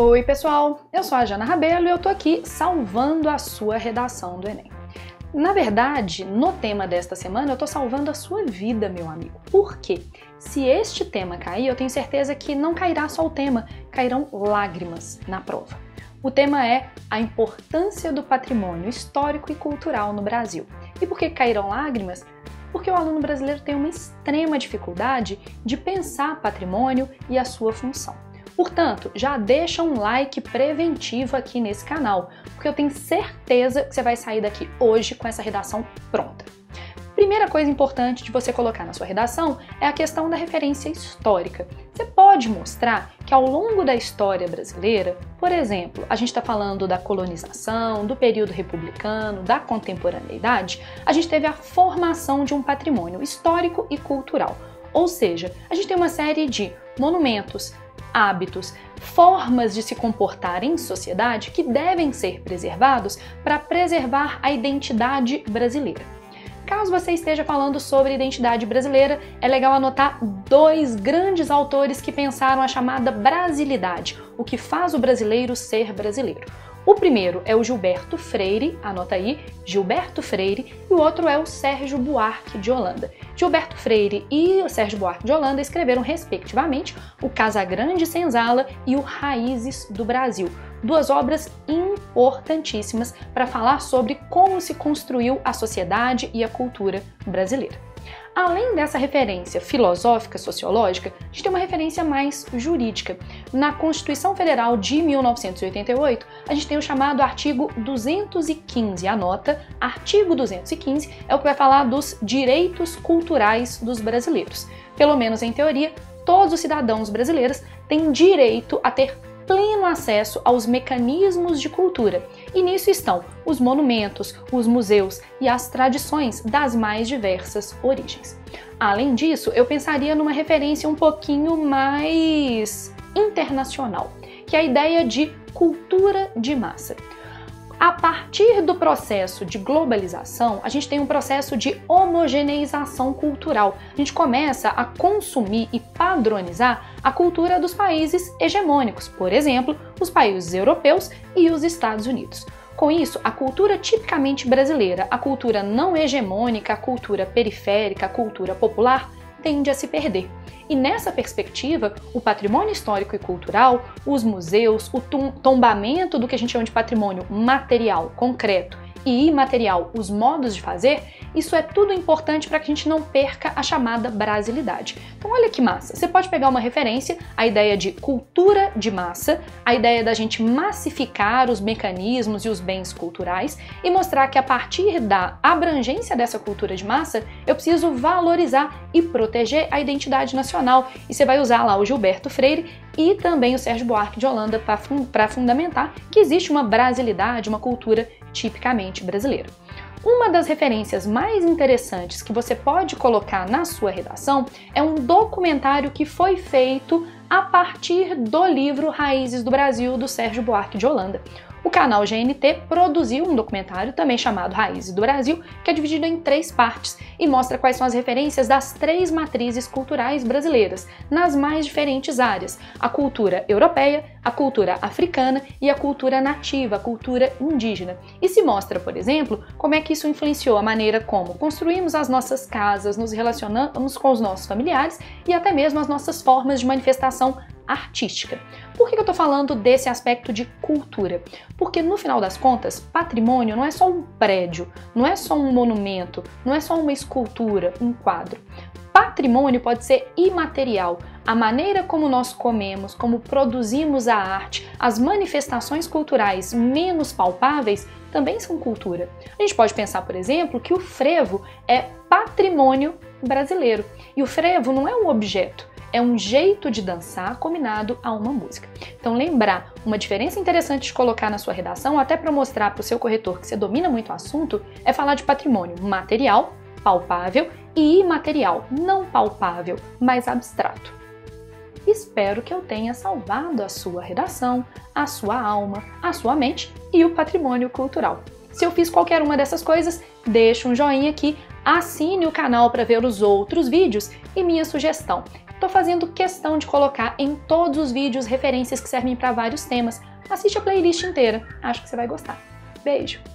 Oi pessoal, eu sou a Jana Rabelo e eu tô aqui salvando a sua redação do Enem. Na verdade, no tema desta semana eu tô salvando a sua vida, meu amigo. Por quê? Se este tema cair, eu tenho certeza que não cairá só o tema, cairão lágrimas na prova. O tema é a importância do patrimônio histórico e cultural no Brasil. E por que cairão lágrimas? Porque o aluno brasileiro tem uma extrema dificuldade de pensar patrimônio e a sua função. Portanto, já deixa um like preventivo aqui nesse canal, porque eu tenho certeza que você vai sair daqui hoje com essa redação pronta. Primeira coisa importante de você colocar na sua redação é a questão da referência histórica. Você pode mostrar que ao longo da história brasileira, por exemplo, a gente está falando da colonização, do período republicano, da contemporaneidade, a gente teve a formação de um patrimônio histórico e cultural. Ou seja, a gente tem uma série de monumentos, hábitos, formas de se comportar em sociedade que devem ser preservados para preservar a identidade brasileira. Caso você esteja falando sobre identidade brasileira, é legal anotar dois grandes autores que pensaram a chamada brasilidade, o que faz o brasileiro ser brasileiro. O primeiro é o Gilberto Freire, anota aí, Gilberto Freire, e o outro é o Sérgio Buarque de Holanda. Gilberto Freire e o Sérgio Buarque de Holanda escreveram, respectivamente, o Casagrande Senzala e o Raízes do Brasil, duas obras importantíssimas para falar sobre como se construiu a sociedade e a cultura brasileira. Além dessa referência filosófica, sociológica, a gente tem uma referência mais jurídica. Na Constituição Federal de 1988, a gente tem o chamado artigo 215. Anota, artigo 215 é o que vai falar dos direitos culturais dos brasileiros. Pelo menos em teoria, todos os cidadãos brasileiros têm direito a ter pleno acesso aos mecanismos de cultura, e nisso estão os monumentos, os museus e as tradições das mais diversas origens. Além disso, eu pensaria numa referência um pouquinho mais internacional, que é a ideia de cultura de massa. A partir do processo de globalização, a gente tem um processo de homogeneização cultural. A gente começa a consumir e padronizar a cultura dos países hegemônicos, por exemplo, os países europeus e os Estados Unidos. Com isso, a cultura tipicamente brasileira, a cultura não hegemônica, a cultura periférica, a cultura popular, tende a se perder. E nessa perspectiva, o patrimônio histórico e cultural, os museus, o tombamento do que a gente chama de patrimônio material, concreto, e imaterial, os modos de fazer, isso é tudo importante para que a gente não perca a chamada brasilidade. Então olha que massa, você pode pegar uma referência, a ideia de cultura de massa, a ideia da gente massificar os mecanismos e os bens culturais e mostrar que a partir da abrangência dessa cultura de massa, eu preciso valorizar e proteger a identidade nacional. E você vai usar lá o Gilberto Freire e também o Sérgio Buarque de Holanda para fundamentar que existe uma brasilidade, uma cultura tipicamente brasileira. Uma das referências mais interessantes que você pode colocar na sua redação é um documentário que foi feito a partir do livro Raízes do Brasil, do Sérgio Buarque de Holanda. O canal GNT produziu um documentário também chamado Raízes do Brasil, que é dividido em 3 partes e mostra quais são as referências das 3 matrizes culturais brasileiras, nas mais diferentes áreas: a cultura europeia, a cultura africana e a cultura nativa, a cultura indígena. E se mostra, por exemplo, como é que isso influenciou a maneira como construímos as nossas casas, nos relacionamos com os nossos familiares e até mesmo as nossas formas de manifestação artística. Por que eu estou falando desse aspecto de cultura? Porque no final das contas, patrimônio não é só um prédio, não é só um monumento, não é só uma escultura, um quadro. Patrimônio pode ser imaterial. A maneira como nós comemos, como produzimos a arte, as manifestações culturais menos palpáveis também são cultura. A gente pode pensar, por exemplo, que o frevo é patrimônio brasileiro. E o frevo não é um objeto, é um jeito de dançar combinado a uma música. Então lembrar, uma diferença interessante de colocar na sua redação, até para mostrar para o seu corretor que você domina muito o assunto, é falar de patrimônio material, palpável, e imaterial, não palpável, mas abstrato. Espero que eu tenha salvado a sua redação, a sua alma, a sua mente e o patrimônio cultural. Se eu fiz qualquer uma dessas coisas, deixa um joinha aqui, assine o canal para ver os outros vídeos e minha sugestão. tô fazendo questão de colocar em todos os vídeos referências que servem para vários temas. Assiste a playlist inteira, acho que você vai gostar. Beijo!